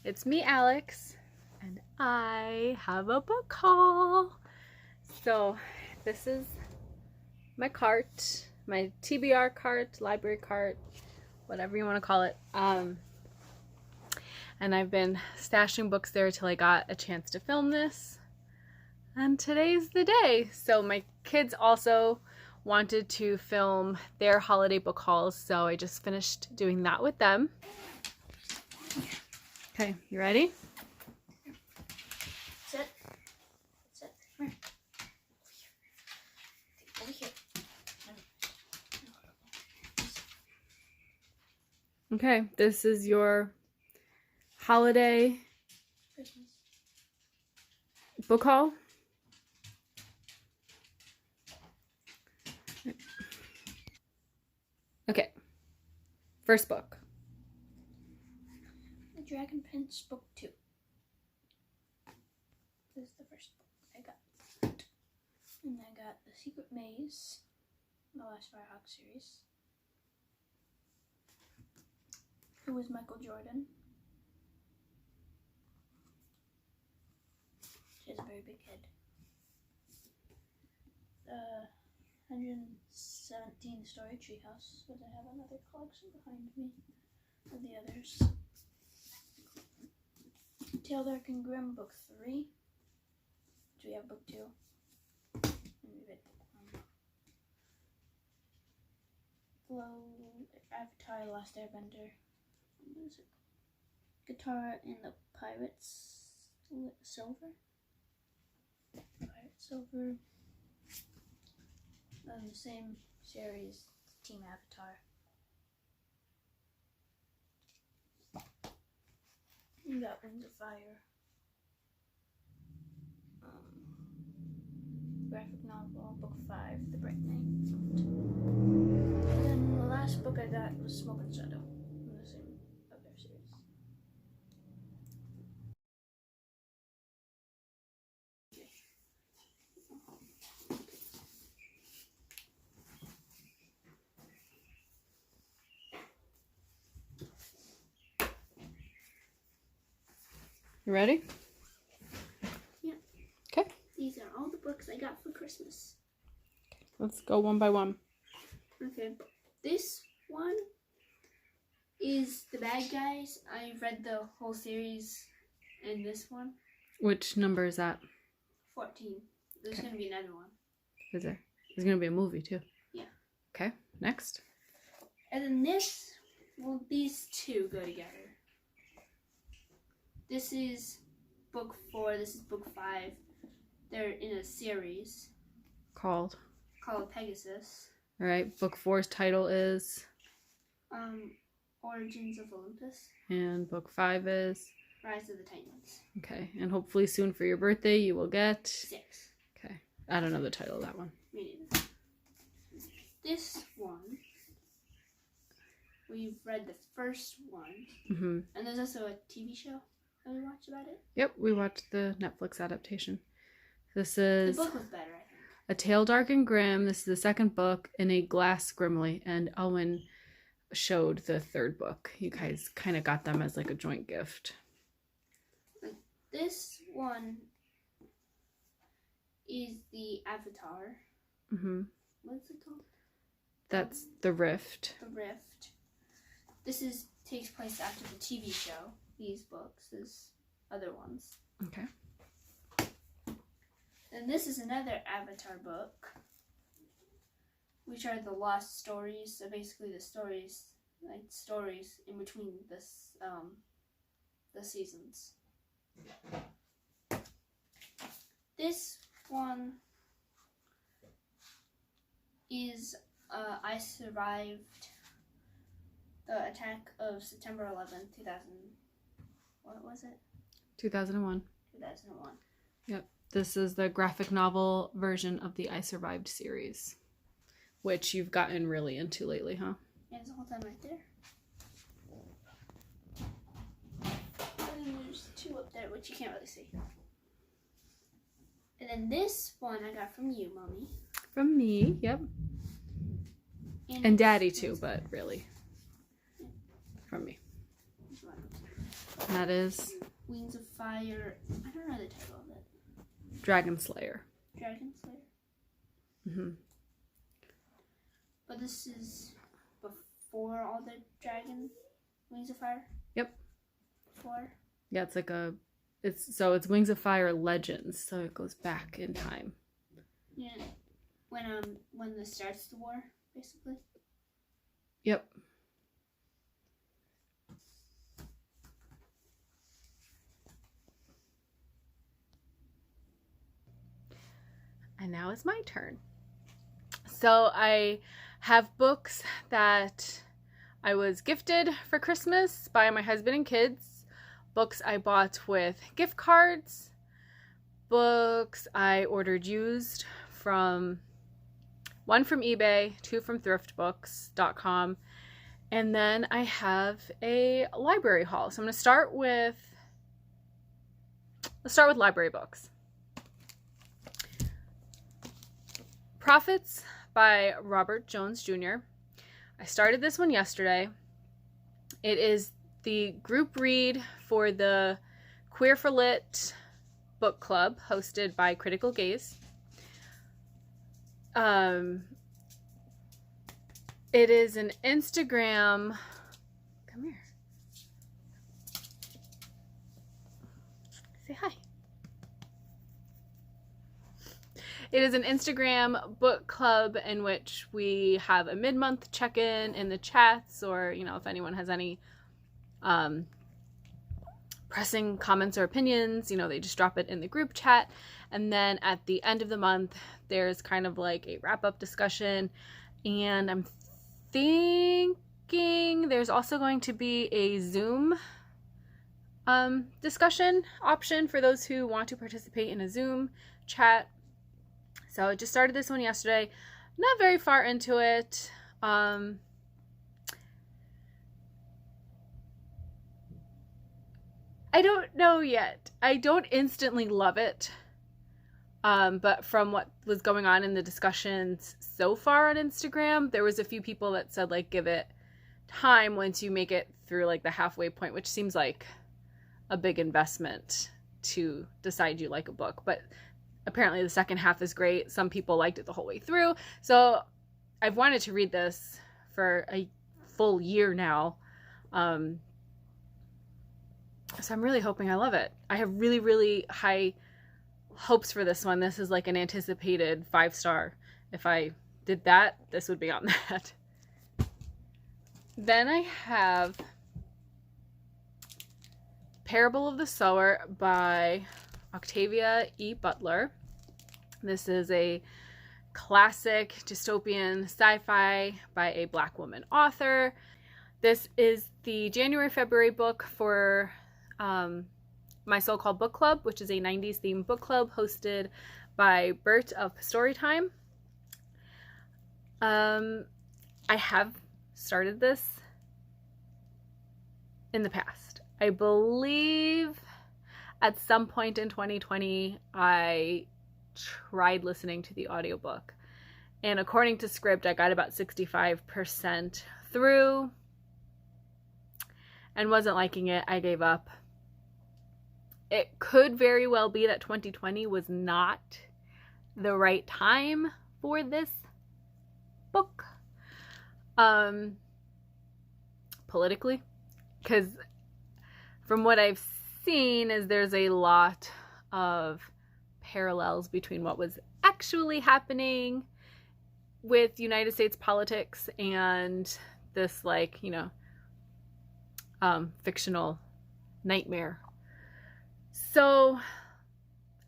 It's me, Alex, and I have a book haul. So this is my cart, my TBR cart, library cart, whatever you want to call it. And I've been stashing books there till I got a chance to film this. And today's the day. So my kids also wanted to film their holiday book hauls, so I just finished doing that with them. Okay, you ready? Sit. Sit. Come here. Over here. Okay, this is your holiday Christmas. book haul. Okay, first book. The Dragon Prince Book 2. This is the first book I got. And I got The Secret Maze, the last Firehawk series. Who was Michael Jordan? She has a very big head. 117 Story Treehouse, but I have another collection behind me of the others. Tale Dark and Grim Book 3. So we have Book 2. And we read Book 1. Glow, Avatar, The Last Airbender. Music. Guitar in the Pirates Silver. Pirate Silver. The same series, Team Avatar. You got Wings of Fire. Graphic novel, Book 5, The Bright Night. And then the last book I got was Smoke and Shadow, from the same other series. You ready? Yeah. Okay. These are all the books I got for Christmas. Let's go one by one. Okay. This one is The Bad Guys. I read the whole series in this one. Which number is that? 14. There's going to be another one. Is there? There's gonna be a movie too. Yeah. Okay, next. And then this, well, these two go together. This is book 4, this is book 5. They're in a series Called. called Pegasus. Alright, book 4's title is? Origins of Olympus. And book 5 is? Rise of the Titans. Okay, and hopefully soon for your birthday you will get? 6. Okay, I don't know the title of that one. Me neither. This one, we've read the first one. Mm-hmm. And there's also a TV show that we watched about it. Yep, we watched the Netflix adaptation. This is The book was better, I think. A Tale Dark and Grim. This is the second book in a glass Grimly, and Owen showed the third book. You guys kind of got them as like a joint gift. This one is the Avatar. Mm-hmm. What's it called? That's The Rift. The Rift. This takes place after the TV show. These books, these other ones. Okay. And this is another Avatar book, which are the lost stories. So basically, the stories, like stories in between this, the seasons. This one is I survived the attack of September 11th, 2000. What was it? 2001. 2001. Yep. This is the graphic novel version of the I Survived series, which you've gotten really into lately, huh? Yeah, it's the whole time right there. And then there's 2 up there, which you can't really see. And then this one I got from you, Mommy. From me, yep. And Daddy too, but really from me. And that is Wings of Fire. I don't know the title of it. Dragon Slayer. Dragon Slayer. Mm-hmm. But this is before all the dragon Wings of Fire? Yep. Before? Yeah, it's like it's Wings of Fire Legends, so it goes back in time. Yeah. When this starts the war, basically. Yep. And now it's my turn. So I have books that I was gifted for Christmas by my husband and kids. Books I bought with gift cards. Books I ordered used from one from eBay, two from thriftbooks.com. And then I have a library haul. So I'm going to start with library books. Prophets by Robert Jones Jr. I started this one yesterday. It is the group read for the Queer for Lit book club hosted by Critical Gaze. It is an Instagram. Come here. Say hi. It is an Instagram book club in which we have a mid-month check-in in the chats, or, you know, if anyone has any pressing comments or opinions, you know, they just drop it in the group chat. And then at the end of the month, there's kind of like a wrap-up discussion. And I'm thinking there's also going to be a Zoom discussion option for those who want to participate in a Zoom chat. So I just started this one yesterday. Not very far into it. I don't know yet. I don't instantly love it. But from what was going on in the discussions so far on Instagram, there was a few people that said, like, give it time once you make it through, like, the halfway point, which seems like a big investment to decide you like a book. But apparently the second half is great. Some people liked it the whole way through. So I've wanted to read this for a full year now. So I'm really hoping I love it. I have really, really high hopes for this one. This is like an anticipated 5-star. If I did that, this would be on that. Then I have Parable of the Sower by Octavia E. Butler. This is a classic dystopian sci-fi by a Black woman author. This is the January-February book for my so-called book club, which is a 90s themed book club hosted by Bert of PaStory Time. I have started this in the past. I believe at some point in 2020, I tried listening to the audiobook. And according to script, I got about 65% through and wasn't liking it. I gave up. It could very well be that 2020 was not the right time for this book. Politically. Because from what I've seen is there's a lot of parallels between what was actually happening with United States politics and this, like, you know, fictional nightmare. So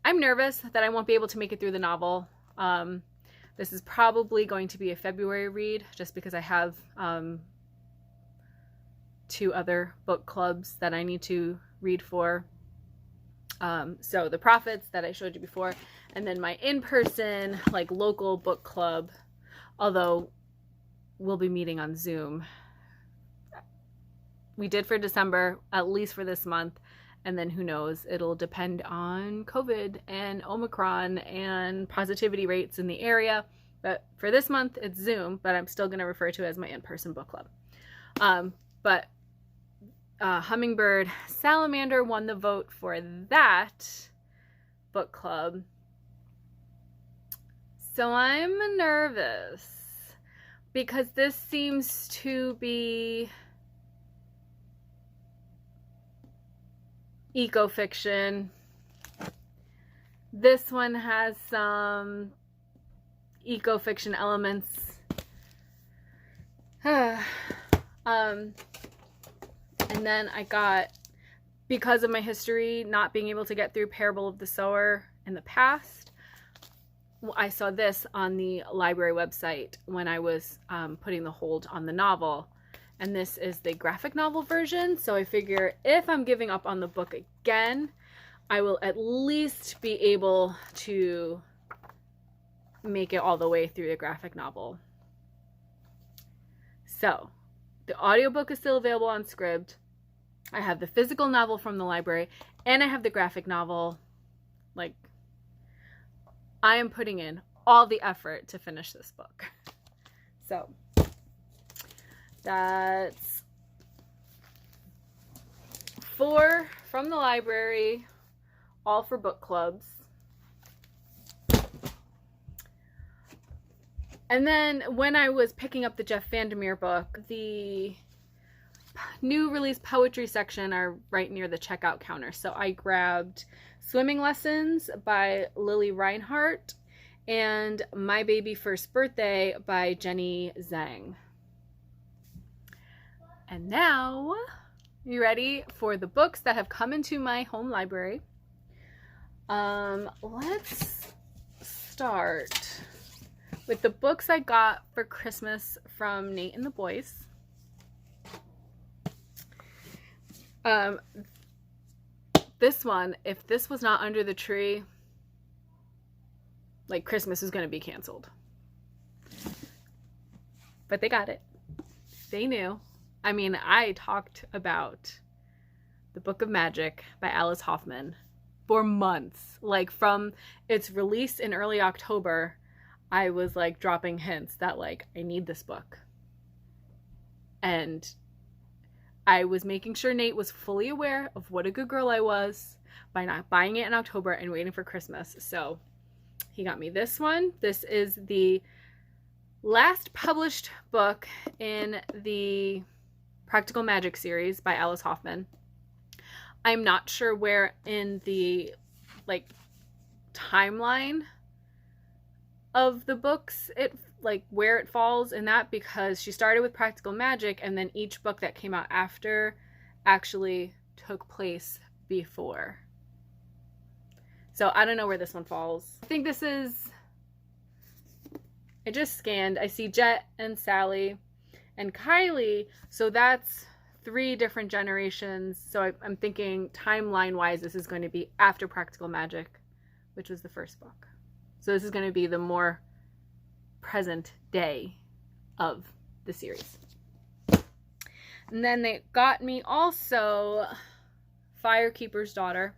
I'm nervous that I won't be able to make it through the novel. This is probably going to be a February read just because I have 2 other book clubs that I need to read for. So the Prophets that I showed you before, and then my in-person, like, local book club, although we'll be meeting on Zoom. We did for December, at least for this month, and then who knows, it'll depend on COVID and Omicron and positivity rates in the area. But for this month, it's Zoom, but I'm still going to refer to it as my in-person book club. But Hummingbird Salamander won the vote for that book club. So I'm nervous because this seems to be eco-fiction. This one has some eco-fiction elements. And then I got, because of my history not being able to get through Parable of the Sower in the past, I saw this on the library website when I was putting the hold on the novel. And this is the graphic novel version. So I figure if I'm giving up on the book again, I will at least be able to make it all the way through the graphic novel. So the audiobook is still available on Scribd. I have the physical novel from the library, and I have the graphic novel. Like, I am putting in all the effort to finish this book. So that's 4 from the library, all for book clubs. And then when I was picking up the Jeff Vandermeer book, the new release poetry section are right near the checkout counter. So I grabbed Swimming Lessons by Lily Reinhart and My Baby First Birthday by Jenny Zhang. And now, you ready for the books that have come into my home library? Let's start with the books I got for Christmas from Nate and the boys. This one, if this was not under the tree, like, Christmas is going to be canceled. But they got it. They knew. I mean, I talked about The Book of Magic by Alice Hoffman for months. Like, from its release in early October, I was like dropping hints that like I need this book. And I was making sure Nate was fully aware of what a good girl I was by not buying it in October and waiting for Christmas. So he got me this one. This is the last published book in the Practical Magic series by Alice Hoffman. I'm not sure where in the like timeline of the books where it falls in that, because she started with Practical Magic and then each book that came out after actually took place before. So I don't know where this one falls. I think this is, I just scanned, I see Jet and Sally and Kylie, so that's 3 different generations. So I'm thinking timeline wise this is going to be after Practical Magic, which was the first book. So this is going to be the more present day of the series. And then they got me also Firekeeper's Daughter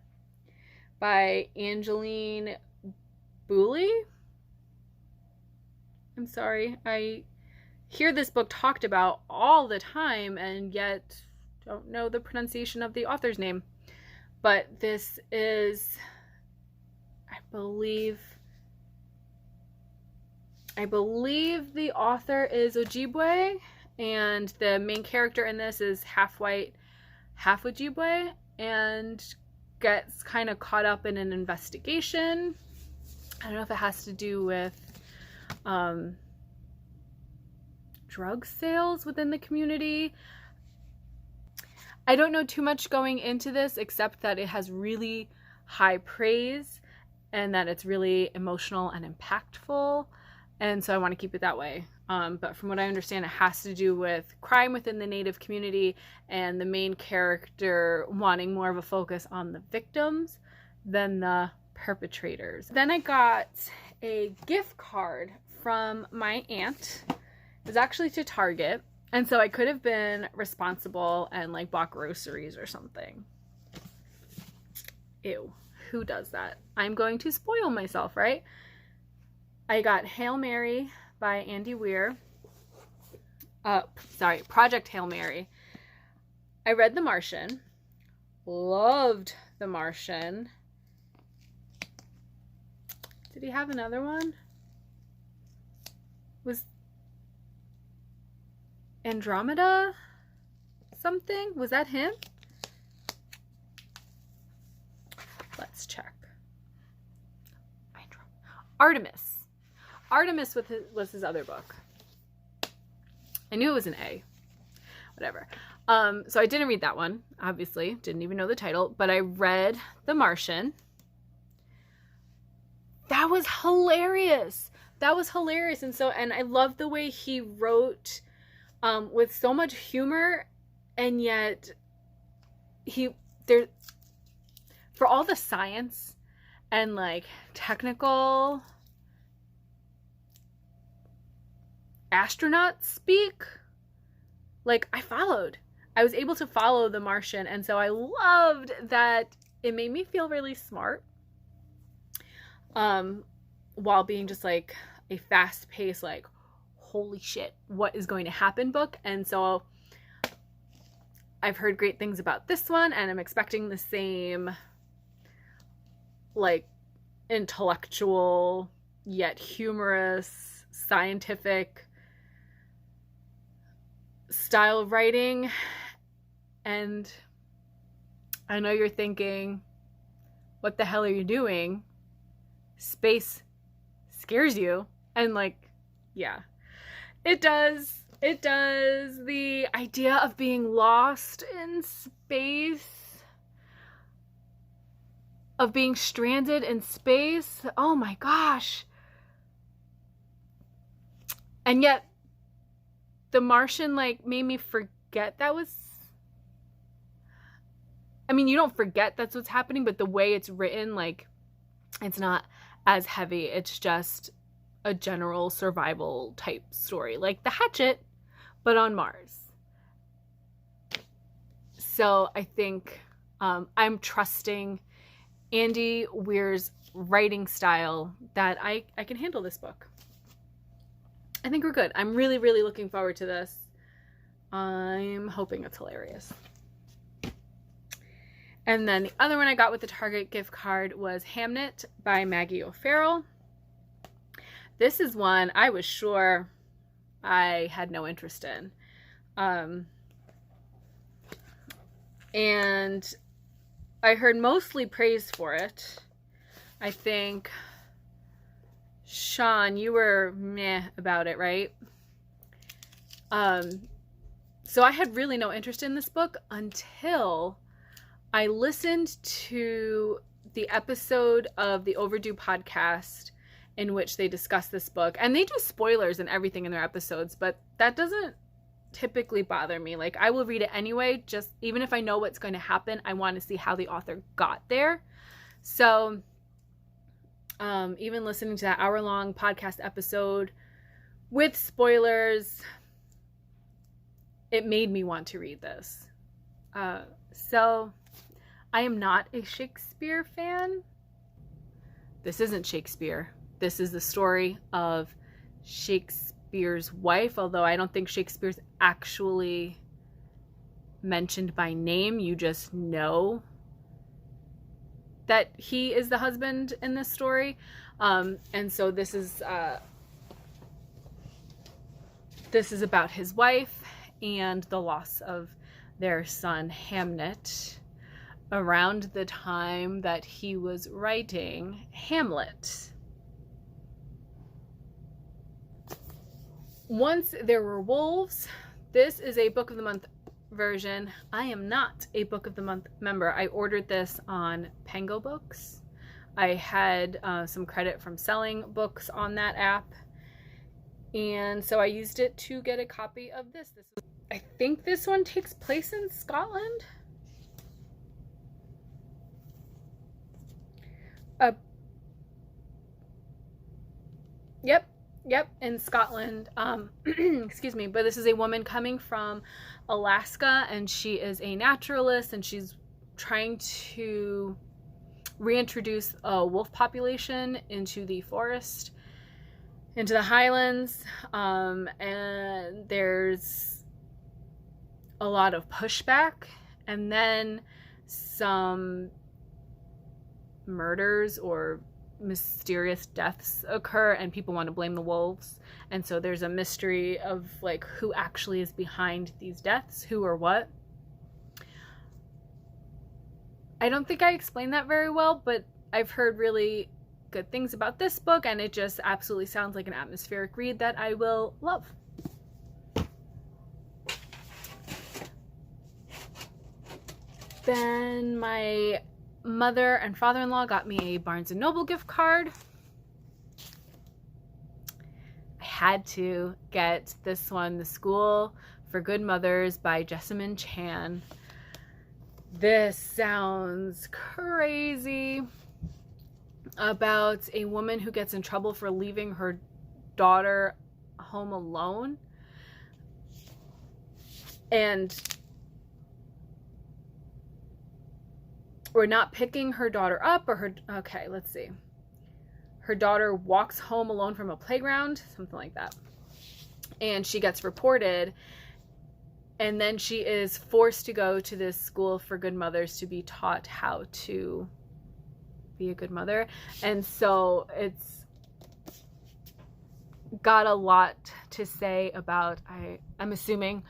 by Angeline Booley. I'm sorry, I hear this book talked about all the time and yet don't know the pronunciation of the author's name. But this is, I believe the author is Ojibwe, and the main character in this is half white, half Ojibwe, and gets kind of caught up in an investigation. I don't know if it has to do with drug sales within the community. I don't know too much going into this except that it has really high praise and that it's really emotional and impactful. And so I want to keep it that way. But from what I understand, it has to do with crime within the Native community and the main character wanting more of a focus on the victims than the perpetrators. Then I got a gift card from my aunt. It was actually to Target. And so I could have been responsible and like bought groceries or something. Ew, who does that? I'm going to spoil myself, right? I got Hail Mary by Andy Weir. Project Hail Mary. I read The Martian. Loved The Martian. Did he have another one? Was Andromeda something? Was that him? Let's check. Artemis. Artemis was his other book. I knew it was an A. Whatever. So I didn't read that one, obviously. Didn't even know the title. But I read The Martian. That was hilarious. That was hilarious. And I love the way he wrote with so much humor, and yet for all the science and like technical astronaut speak, like I was able to follow The Martian, and so I loved that it made me feel really smart while being just like a fast-paced, like, holy shit, what is going to happen book. And so I've heard great things about this one, and I'm expecting the same, like, intellectual yet humorous, scientific style of writing. And I know you're thinking, what the hell are you doing? Space scares you. And like, yeah, it does. It does. The idea of being lost in space, of being stranded in space. Oh my gosh. And yet The Martian like made me forget that was, I mean, you don't forget that's what's happening, but the way it's written, like, it's not as heavy. It's just a general survival type story, like The Hatchet, but on Mars. So I think I'm trusting Andy Weir's writing style that I can handle this book. I think we're good. I'm really, really looking forward to this. I'm hoping it's hilarious. And then the other one I got with the Target gift card was Hamnet by Maggie O'Farrell. This is one I was sure I had no interest in. And I heard mostly praise for it. I think, Sean, you were meh about it, right? So I had really no interest in this book until I listened to the episode of the Overdue podcast in which they discuss this book. And they do spoilers and everything in their episodes, but that doesn't typically bother me. Like, I will read it anyway, just even if I know what's going to happen, I want to see how the author got there. So even listening to that hour-long podcast episode with spoilers, it made me want to read this. So I am not a Shakespeare fan. This isn't Shakespeare. This is the story of Shakespeare's wife, although I don't think Shakespeare's actually mentioned by name. You just know that he is the husband in this story. And so this is about his wife and the loss of their son Hamnet around the time that he was writing Hamlet. Once There Were Wolves. This is a Book of the Month version. I am not a Book of the Month member. I ordered this on Pengo Books. I had some credit from selling books on that app, and so I used it to get a copy of this. I think this one takes place in Scotland. Yep, in Scotland. Excuse me, but this is a woman coming from Alaska, and she is a naturalist, and she's trying to reintroduce a wolf population into the forest, into the highlands. And there's a lot of pushback, and then some murders or mysterious deaths occur, and people want to blame the wolves. And so there's a mystery of like who actually is behind these deaths, who or what. I don't think I explained that very well, but I've heard really good things about this book, and it just absolutely sounds like an atmospheric read that I will love. Then my mother and father-in-law got me a Barnes & Noble gift card. I had to get this one, The School for Good Mothers by Jessamine Chan. This sounds crazy. About a woman who gets in trouble for leaving her daughter home alone. Or not picking her daughter up, or her, okay, let's see. Her daughter walks home alone from a playground, something like that. And she gets reported, and then she is forced to go to this school for good mothers to be taught how to be a good mother. And so it's got a lot to say about, I'm assuming,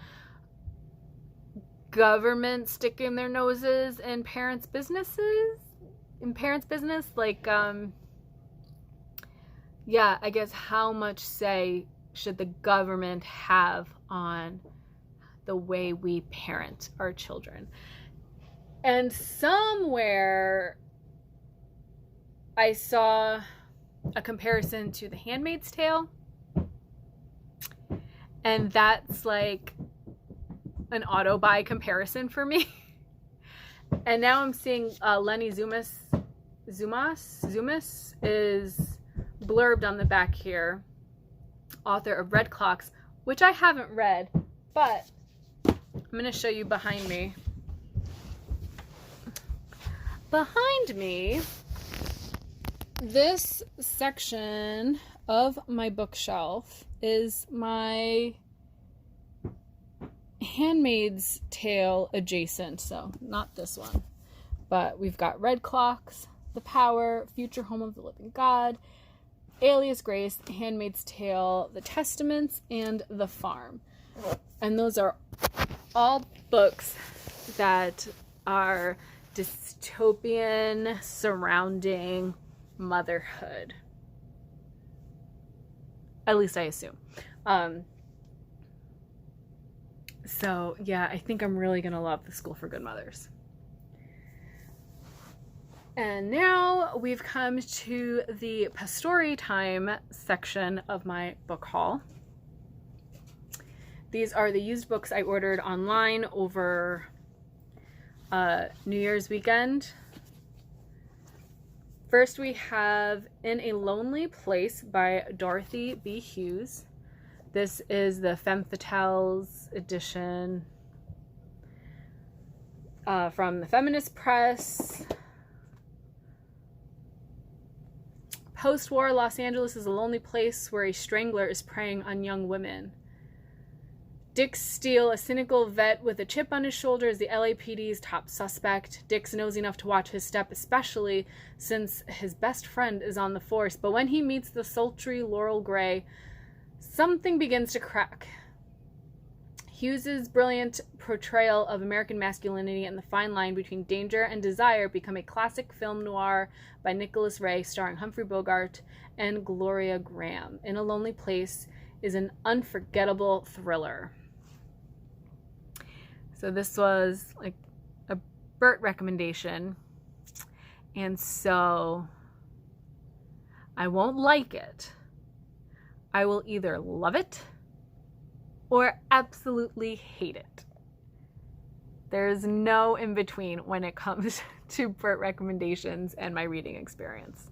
government sticking their noses in parents' business, like, yeah, I guess how much say should the government have on the way we parent our children? And somewhere I saw a comparison to The Handmaid's Tale, and that's like an auto-buy comparison for me. And now I'm seeing Lenny Zumas is blurbed on the back here, author of Red Clocks, which I haven't read, but I'm going to show you behind me. Behind me, this section of my bookshelf is my Handmaid's Tale adjacent, so not this one, but we've got Red Clocks, The Power, Future Home of the Living God, Alias Grace, Handmaid's Tale, The Testaments, and The Farm. And those are all books that are dystopian surrounding motherhood. At least I assume. So yeah, I think I'm really gonna love The School for Good Mothers. And now we've come to the PaStory Time section of my book haul. These are the used books I ordered online over New Year's weekend. First we have In a Lonely Place by Dorothy B. Hughes. This is the Femme Fatales edition from the Feminist Press. Post-war Los Angeles is a lonely place where a strangler is preying on young women. Dick Steele, a cynical vet with a chip on his shoulder, is the LAPD's top suspect. Dick's knows enough to watch his step, especially since his best friend is on the force. But when he meets the sultry Laurel Gray, something begins to crack. Hughes's brilliant portrayal of American masculinity and the fine line between danger and desire become a classic film noir by Nicholas Ray, starring Humphrey Bogart and Gloria Graham. In a Lonely Place is an unforgettable thriller. So this was like a Bert recommendation, and so I won't like it. I will either love it or absolutely hate it. There's no in between when it comes to Bert recommendations and my reading experience.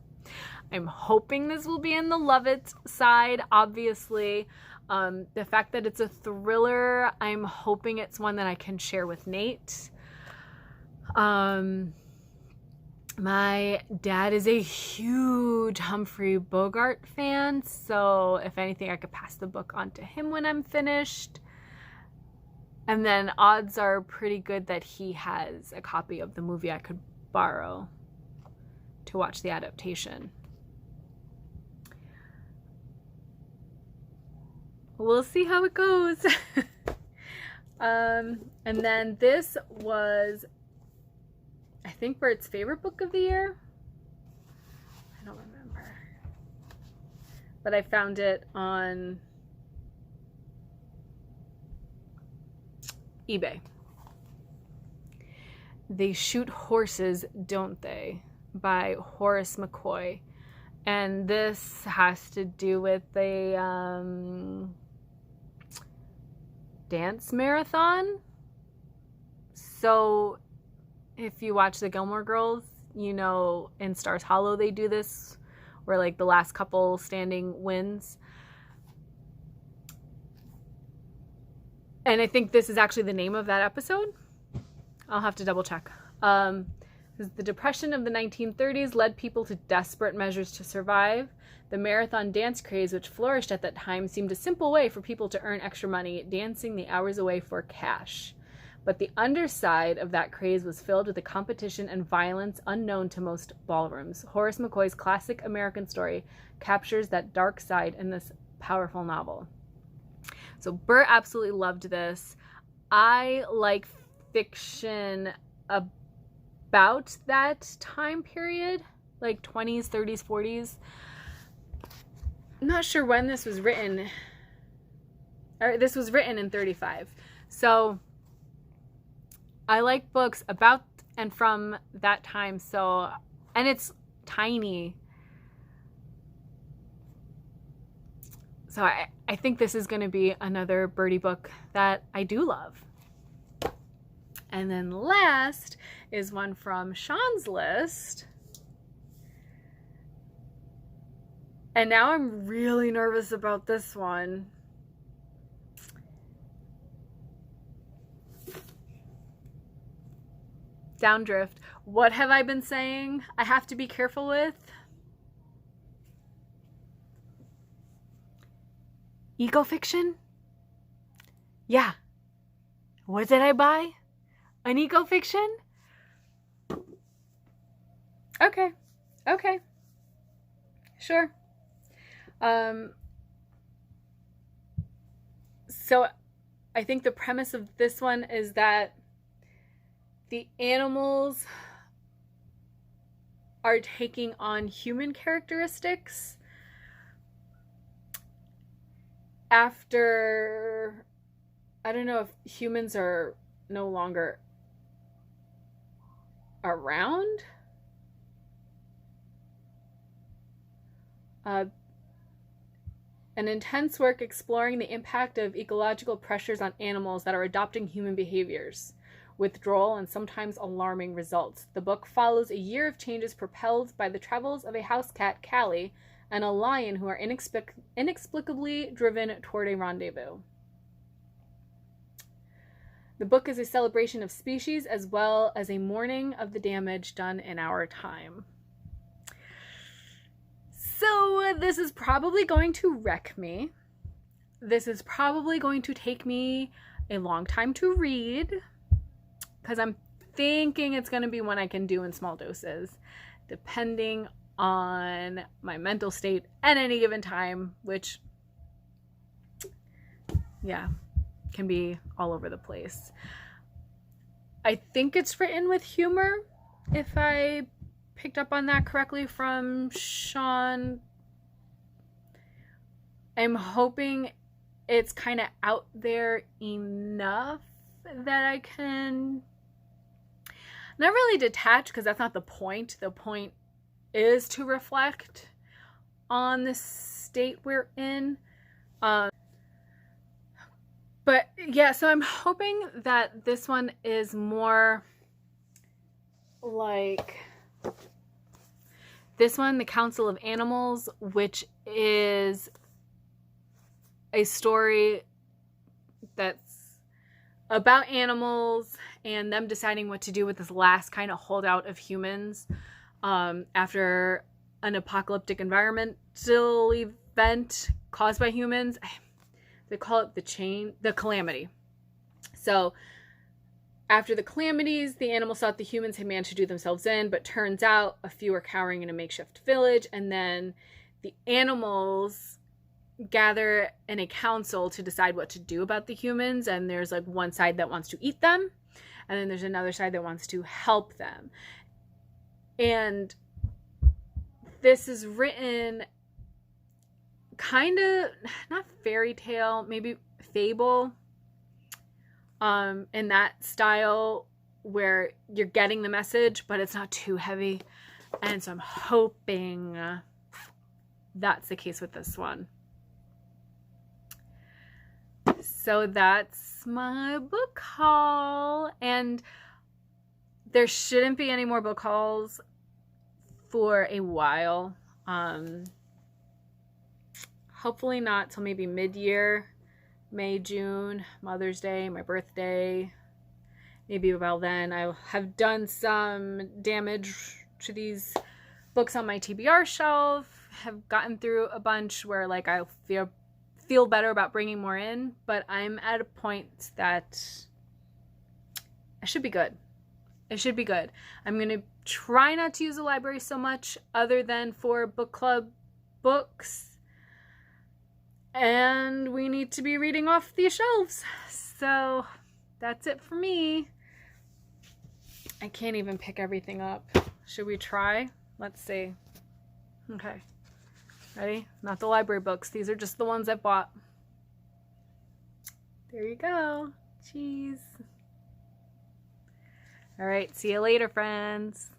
I'm hoping this will be in the love it side, obviously. The fact that it's a thriller, I'm hoping it's one that I can share with Nate. My dad is a huge Humphrey Bogart fan, so if anything, I could pass the book on to him when I'm finished. And then odds are pretty good that he has a copy of the movie I could borrow to watch the adaptation. We'll see how it goes. And then this was, I think, Bert's favorite book of the year. I don't remember. But I found it on eBay. They Shoot Horses, Don't They? By Horace McCoy. And this has to do with a dance marathon. So if you watch the Gilmore Girls, you know in Stars Hollow they do this, where like the last couple standing wins. And I think this is actually the name of that episode. I'll have to double check. The Depression of the 1930s led people to desperate measures to survive. The marathon dance craze, which flourished at that time, seemed a simple way for people to earn extra money, dancing the hours away for cash. But the underside of that craze was filled with a competition and violence unknown to most ballrooms. Horace McCoy's classic American story captures that dark side in this powerful novel. So Bert absolutely loved this. I like fiction about that time period, like 20s, 30s, 40s. I'm not sure when this was written. This was written in 35. So I like books about and from that time. So, and it's tiny. So I think this is going to be another Birdie book that I do love. And then last is one from Sean's list. And now I'm really nervous about this one. Downdrift. What have I been saying I have to be careful with? Eco-fiction? Yeah. What did I buy? An eco-fiction? Okay. Okay. Sure. So I think the premise of this one is that the animals are taking on human characteristics after, I don't know if humans are no longer around. An intense work exploring the impact of ecological pressures on animals that are adopting human behaviors, withdrawal, and sometimes alarming results. The book follows a year of changes propelled by the travels of a house cat, Callie, and a lion who are inexplicably driven toward a rendezvous. The book is a celebration of species as well as a mourning of the damage done in our time. So this is probably going to wreck me. This is probably going to take me a long time to read, because I'm thinking it's going to be one I can do in small doses, depending on my mental state at any given time, which, yeah, can be all over the place. I think it's written with humor, if I picked up on that correctly from Sean. I'm hoping it's kind of out there enough that I can not really detach, because that's not the point. The point is to reflect on the state we're in. But yeah, so I'm hoping that this one is more like this one, The Council of Animals, which is a story that's about animals and them deciding what to do with this last kind of holdout of humans after an apocalyptic environmental event caused by humans. They call it the calamity. So after the calamities, the animals thought the humans had managed to do themselves in, but turns out a few are cowering in a makeshift village, and then the animals gather in a council to decide what to do about the humans, and there's like one side that wants to eat them, and then there's another side that wants to help them. And this is written kind of, not fairy tale, maybe fable, in that style where you're getting the message, but it's not too heavy. And so I'm hoping that's the case with this one. So that's my book haul. And there shouldn't be any more book hauls for a while. Hopefully not till maybe mid-year. May, June, Mother's Day, my birthday. Maybe about then I'll have done some damage to these books on my TBR shelf. Have gotten through a bunch where like I feel better about bringing more in, but I'm at a point that I should be good. It should be good. I'm going to try not to use the library so much other than for book club books. And we need to be reading off these shelves. So that's it for me. I can't even pick everything up. Should we try? Let's see. Okay. Ready? Not the library books. These are just the ones I bought. There you go. Cheese. All right. See you later, friends.